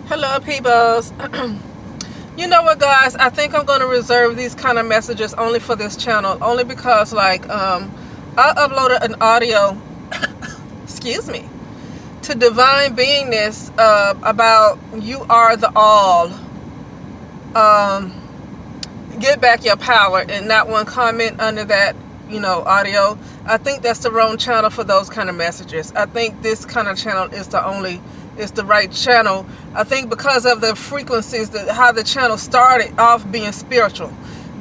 Hello, peoples. You know what, guys? I think I'm going to reserve these kind of messages only for this channel, only because, I uploaded an audio, excuse me, to Divine Beingness about you are the all. Um, get back your power, and not one comment under that, audio. I think that's the wrong channel for those kind of messages. I think this kind of channel is the right channel. I think because of the frequencies, how the channel started off being spiritual.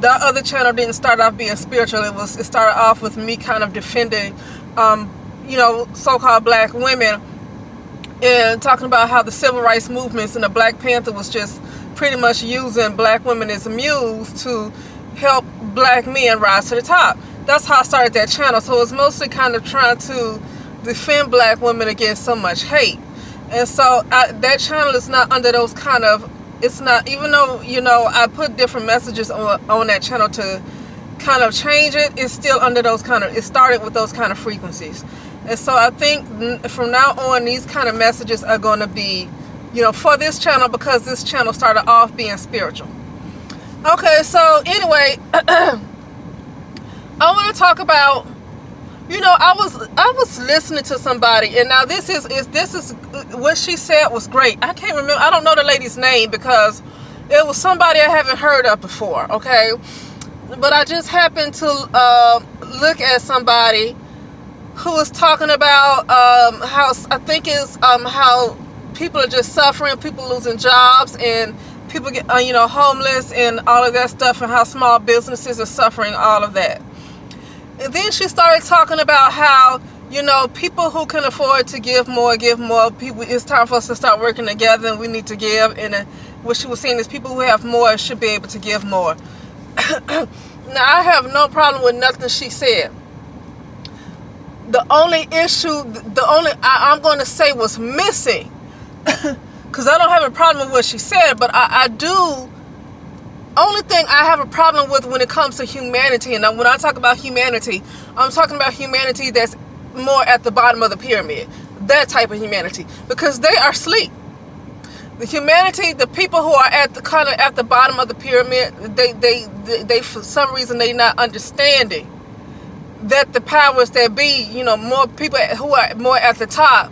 The other channel didn't start off being spiritual. It started off with me kind of defending, so-called black women, and talking about how the civil rights movements and the Black Panther was just pretty much using black women as a muse to help black men rise to the top. That's how I started that channel. So it's mostly kind of trying to defend black women against so much hate. And so that channel is not under those kind of, it's not, even though, I put different messages on that channel to kind of change it, it's still under those kind of, it started with those kind of frequencies. And so I think from now on, these kind of messages are going to be, for this channel, because this channel started off being spiritual. Okay, so anyway, I want to talk about, I was listening to somebody, and now this is what she said was great. I can't remember. I don't know the lady's name because it was somebody I haven't heard of before. Okay, but I just happened to look at somebody who was talking about how I think is how people are just suffering, people losing jobs, and people get homeless and all of that stuff, and how small businesses are suffering all of that. And then she started talking about how, people who can afford to give more. People, it's time for us to start working together, and we need to give. And what she was saying is people who have more should be able to give more. Now, I have no problem with nothing she said. The only issue, I'm going to say was missing, because I don't have a problem with what she said, but I do. Only thing I have a problem with when it comes to humanity, and when I talk about humanity, I'm talking about humanity that's more at the bottom of the pyramid. That type of humanity, because they are asleep. The humanity, the people who are at the bottom of the pyramid, they for some reason they not understanding that the powers that be, more people who are more at the top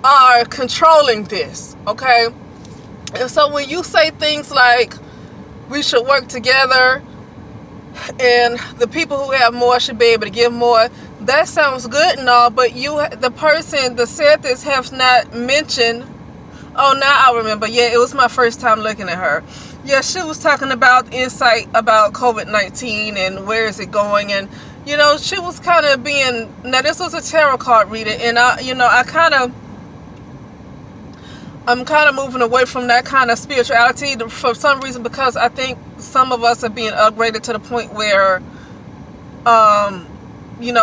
are controlling this. Okay, and so when you say things like we should work together, and the people who have more should be able to give more, that sounds good and all, but the person that said this has not mentioned. Oh, now I remember. Yeah, it was my first time looking at her. Yeah, she was talking about insight about COVID-19 and where is it going, and she was kind of being. Now, this was a tarot card reading, and I'm kind of moving away from that kind of spirituality for some reason, because I think some of us are being upgraded to the point where,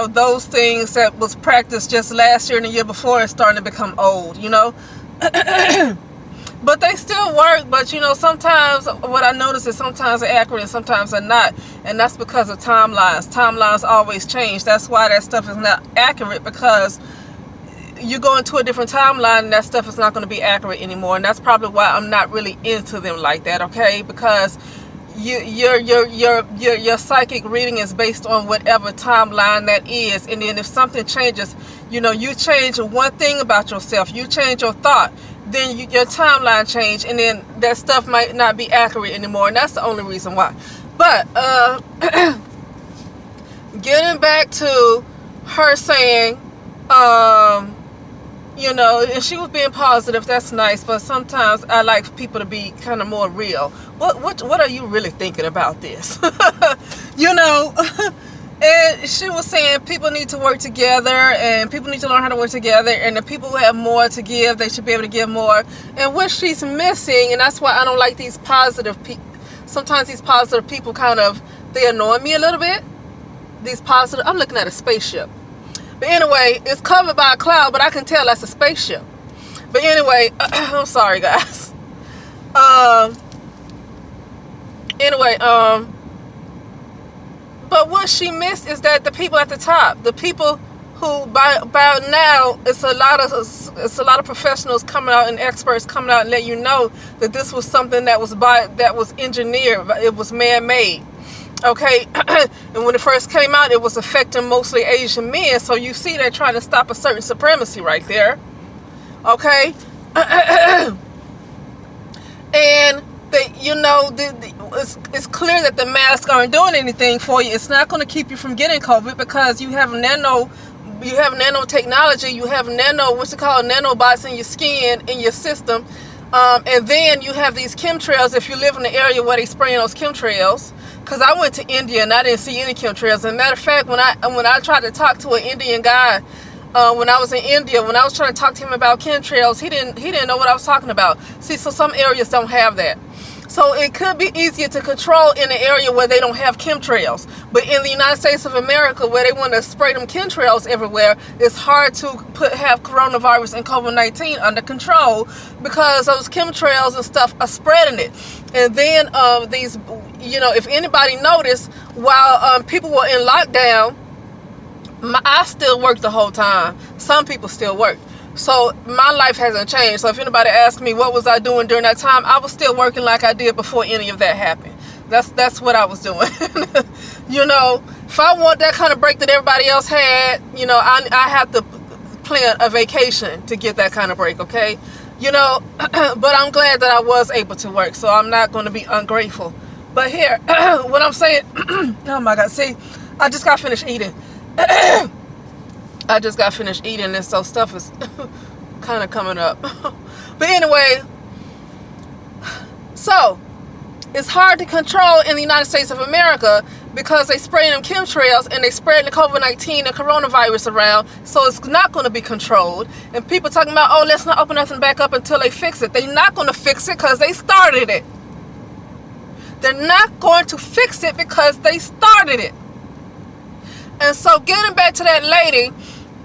those things that was practiced just last year and the year before are starting to become old, But they still work, but sometimes what I notice is sometimes they're accurate and sometimes they're not. And that's because of timelines. Timelines always change. That's why that stuff is not accurate, because you go into a different timeline and that stuff is not going to be accurate anymore. And that's probably why I'm not really into them like that, okay? Because your psychic reading is based on whatever timeline that is. And then if something changes, you change one thing about yourself, you change your thought, then your timeline change, and then that stuff might not be accurate anymore. And that's the only reason why. But getting back to her saying, and she was being positive. That's nice, but sometimes I like people to be kind of more real. What are you really thinking about this? And she was saying people need to work together, and people need to learn how to work together, and the people who have more to give, they should be able to give more. And what she's missing, and that's why I don't like these positive people. Sometimes these positive people they annoy me a little bit. These positive, I'm looking at a spaceship. But anyway, it's covered by a cloud, but I can tell that's a spaceship. But anyway, I'm sorry, guys. But what she missed is that the people at the top, the people who by now it's a lot of professionals coming out and experts coming out and let you know that this was something that was engineered, it was man-made. Okay, and when it first came out, it was affecting mostly Asian men. So you see, they're trying to stop a certain supremacy right there. Okay, and it's clear that the masks aren't doing anything for you. It's not going to keep you from getting COVID because you have nanotechnology, you have nanobots in your skin, in your system, and then you have these chemtrails. If you live in the area where they spraying those chemtrails, because I went to India and I didn't see any chemtrails. As a matter of fact, when I tried to talk to an Indian guy when I was in India, when I was trying to talk to him about chemtrails, he didn't know what I was talking about. See, so some areas don't have that. So it could be easier to control in an area where they don't have chemtrails. But in the United States of America, where they want to spray them chemtrails everywhere, it's hard to have coronavirus and COVID-19 under control because those chemtrails and stuff are spreading it. And then if anybody noticed, while people were in lockdown, I still worked the whole time. Some people still work. So my life hasn't changed. So if anybody asks me what was I doing during that time, I was still working like I did before any of that happened. That's what I was doing. If I want that kind of break that everybody else had, I have to plan a vacation to get that kind of break, okay? But I'm glad that I was able to work, so I'm not going to be ungrateful. But here, what I'm saying, oh my God, see, I just got finished eating. I just got finished eating, and so stuff is kind of coming up. But anyway, so it's hard to control in the United States of America because they spraying them chemtrails and they spreading the COVID-19 and coronavirus around, so it's not going to be controlled. And people talking about, oh, let's not open nothing back up until they fix it. They're not going to fix it because they started it. They're not going to fix it because they started it. And so getting back to that lady,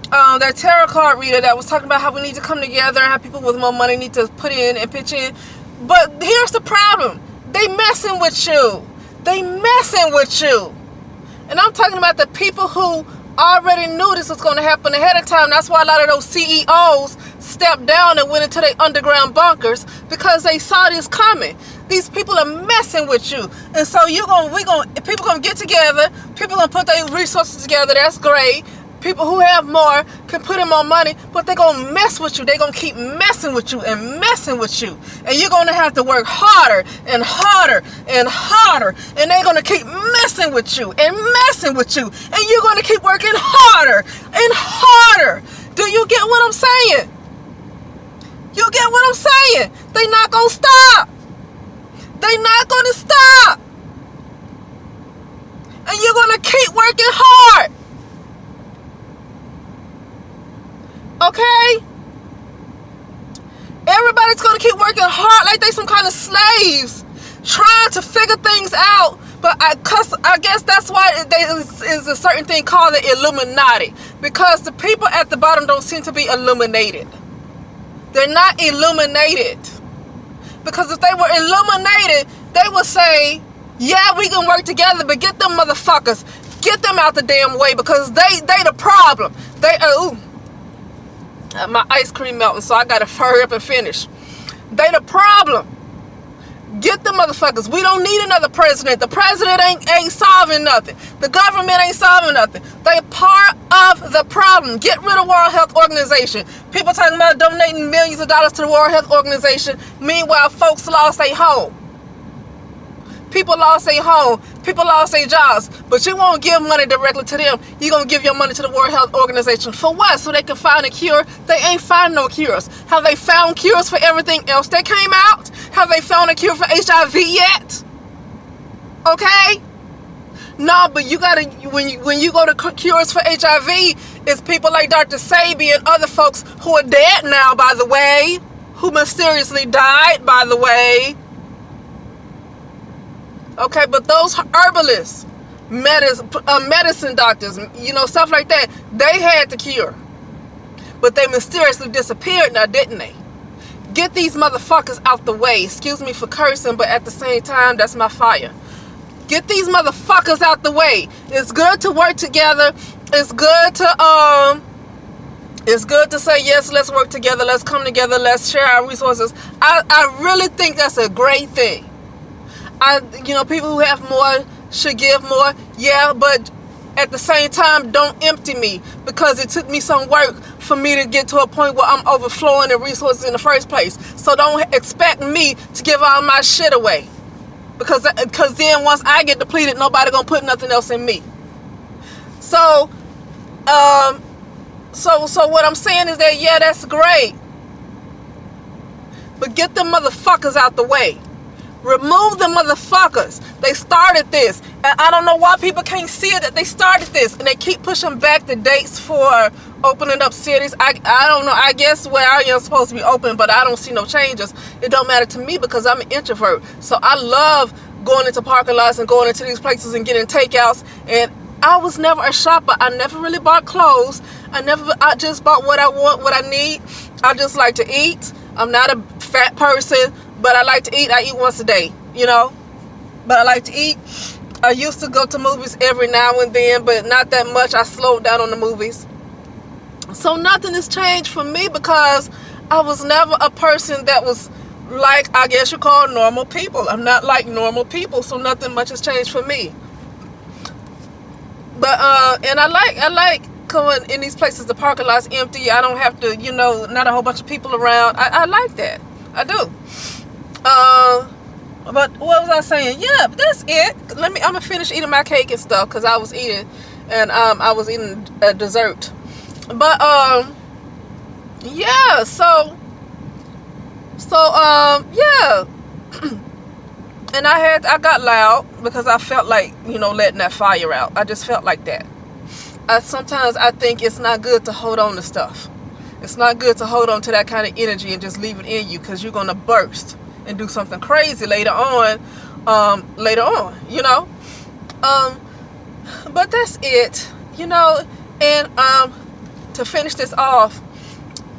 that tarot card reader that was talking about how we need to come together and how people with more money need to put in and pitch in. But here's the problem. They messing with you. They messing with you. And I'm talking about the people who already knew this was going to happen ahead of time. That's why a lot of those CEOs stepped down and went into their underground bunkers because they saw this coming. These people are messing with you. And so people gonna get together, people gonna put their resources together, that's great. People who have more can put in more money, but they're gonna mess with you. They're gonna keep messing with you and messing with you. And you're gonna have to work harder and harder and harder. And they're gonna keep messing with you and messing with you. And you're gonna keep working harder and harder. Do you get what I'm saying? You get what I'm saying? They're not gonna stop. They're not gonna stop. And you're gonna keep working hard. Okay? Everybody's gonna keep working hard like they some kind of slaves trying to figure things out. But I guess that's why is a certain thing called the Illuminati, because the people at the bottom don't seem to be illuminated. They're not illuminated. Because if they were illuminated, they would say, yeah, we can work together, but get them motherfuckers, get them out the damn way, because they the problem. My ice cream melting, so I gotta hurry up and finish. They the problem. Get the motherfuckers. We don't need another president. The president ain't solving nothing. The government ain't solving nothing. They part of the problem. Get rid of World Health Organization. People talking about donating millions of dollars to the World Health Organization. Meanwhile, folks lost their home. People lost their home. People lost their jobs. But you won't give money directly to them. You're going to give your money to the World Health Organization. For what? So they can find a cure? They ain't found no cures. Have they found cures for everything else that came out? Have they found a cure for HIV yet? Okay? No, but you gotta, when you go to cures for HIV, it's people like Dr. Sebi and other folks who are dead now, by the way, who mysteriously died, by the way. Okay, but those herbalists, medicine doctors, stuff like that, they had the cure. But they mysteriously disappeared now, didn't they? Get these motherfuckers out the way. Excuse me for cursing, but at the same time, that's my fire. Get these motherfuckers out the way. It's good to work together. It's good to It's good to say, yes, let's work together, let's come together, let's share our resources. I really think that's a great thing. People who have more should give more. Yeah, but at the same time, don't empty me, because it took me some work for me to get to a point where I'm overflowing in resources in the first place. So don't expect me to give all my shit away, because then once I get depleted, nobody gonna put nothing else in me. So what I'm saying is that, yeah, that's great, but get the motherfuckers out the way. Remove the motherfuckers. They started this, and I don't know why people can't see it, that they started this, and they keep pushing back the dates for opening up cities. I don't know. I guess where I am supposed to be open, but I don't see no changes. It don't matter to me, because I'm an introvert. So I love going into parking lots and going into these places and getting takeouts. And I was never a shopper. I never really bought clothes. I just bought what I want, what I need. I just like to eat. I'm not a fat person, but I like to eat. I eat once a day, but I like to eat. I used to go to movies every now and then, but not that much. I slowed down on the movies. So nothing has changed for me, because I was never a person that was like, I guess you call normal people. I'm not like normal people, so nothing much has changed for me. But and I like going in these places, the parking lot's empty. I don't have to, not a whole bunch of people around. I like that. I do. But what was I saying? Yeah, but that's it. I'm gonna finish eating my cake and stuff, because I was eating, and I was eating a dessert. But yeah. So yeah. And I got loud, because I felt like, letting that fire out. I just felt like that. Sometimes I think it's not good to hold on to stuff. It's not good to hold on to that kind of energy and just leave it in you, because you're gonna burst and do something crazy later on. But that's it, and to finish this off,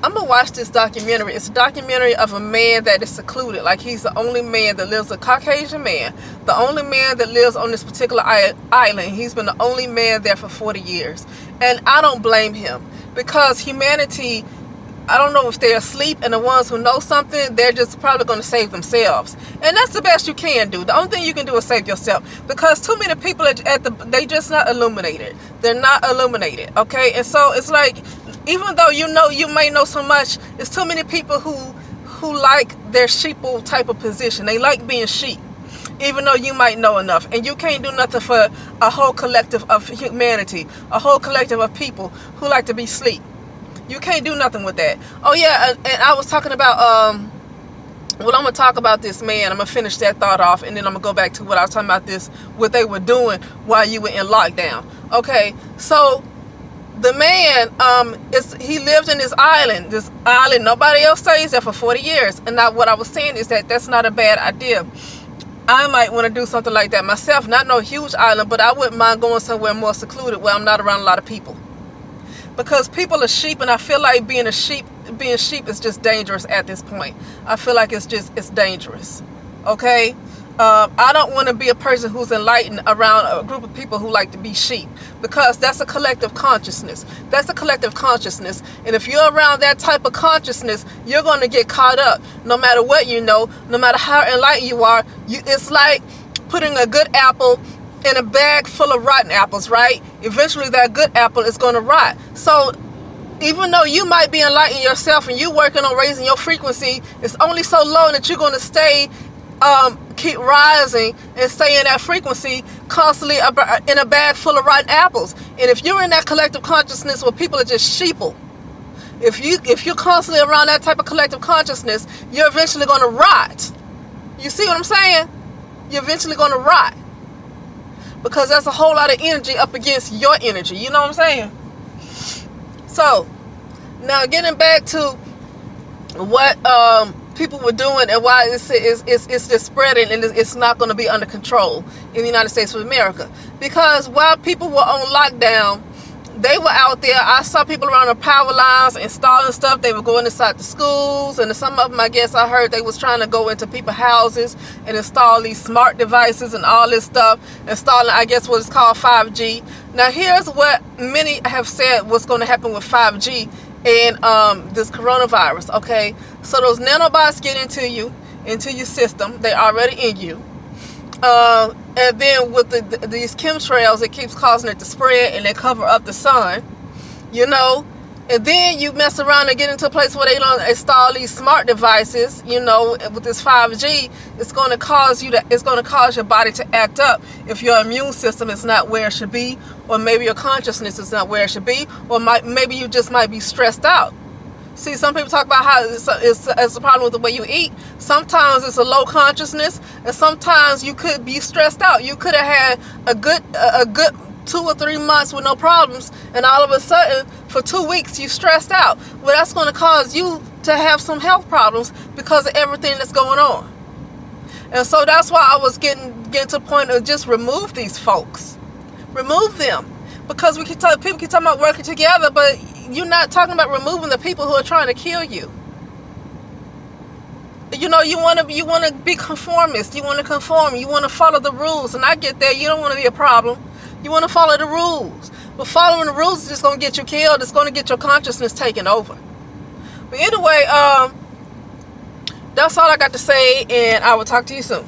I'm gonna watch this documentary. It's a documentary of a man that is secluded. Like, he's the only man that lives, a Caucasian man, the only man that lives on this particular island. He's been the only man there for 40 years. And I don't blame him, because humanity, I don't know if they're asleep, and the ones who know something, they're just probably going to save themselves. And that's the best you can do. The only thing you can do is save yourself, because too many people they just not illuminated. They're not illuminated, okay? And so it's like, even though you may know so much, it's too many people who like their sheeple type of position. They like being sheep, even though you might know enough. And you can't do nothing for a whole collective of humanity, a whole collective of people who like to be sleep. You can't do nothing with that. Oh yeah, and I was talking about I'm gonna talk about this man. I'm gonna finish that thought off, and then I'm gonna go back to what I was talking about, what they were doing while you were in lockdown. Okay, so the man, he lived in this island. Nobody else stays there for 40 years. And now what I was saying is that that's not a bad idea. I might want to do something like that myself. Not no huge island, but I wouldn't mind going somewhere more secluded, where I'm not around a lot of people. Because people are sheep, and I feel like being sheep is just dangerous at this point. I feel like it's dangerous. Okay? I don't want to be a person who's enlightened around a group of people who like to be sheep, because that's a collective consciousness. That's a collective consciousness. And if you're around that type of consciousness, you're going to get caught up. No matter what you know, no matter how enlightened you are, it's like putting a good apple in a bag full of rotten apples, right? Eventually that good apple is going to rot. So even though you might be enlightened yourself and you're working on raising your frequency, it's only so low that you're going to stay keep rising and stay in that frequency constantly in a bag full of rotten apples. And if you're in that collective consciousness where people are just sheeple, if you're constantly around that type of collective consciousness, you're eventually going to rot. You see what I'm saying? You're eventually going to rot, because that's a whole lot of energy up against your energy. You know what I'm saying? So now getting back to what people were doing and why it's just spreading, and it's not going to be under control in the United States of America. Because while people were on lockdown, they were out there. I saw people around the power lines installing stuff. They were going inside the schools, and some of them, I guess I heard, they was trying to go into people's houses and install these smart devices and all this stuff, installing, I guess, what is called 5G. Now here's what many have said what's going to happen with 5G and this coronavirus. Okay, so those nanobots get into you, into your system. They're already in you. And then with these chemtrails, it keeps causing it to spread, and they cover up the sun, you know. And then you mess around and get into a place where they don't install these smart devices, you know, with this 5G. It's going to cause your body to act up if your immune system is not where it should be, or maybe your consciousness is not where it should be, or maybe you just might be stressed out. See, some people talk about how it's a problem with the way you eat. Sometimes it's a low consciousness, and sometimes you could be stressed out. You could have had a good 2 or 3 months with no problems, and all of a sudden, for 2 weeks, you stressed out. Well, that's going to cause you to have some health problems because of everything that's going on. And so that's why I was getting to the point of just remove these folks. Remove them. Because people keep talking about working together, but you're not talking about removing the people who are trying to kill you. You know, you want to be conformist. You want to conform. You want to follow the rules. And I get that. You don't want to be a problem. You want to follow the rules. But following the rules is just going to get you killed. It's going to get your consciousness taken over. But anyway, that's all I got to say, and I will talk to you soon.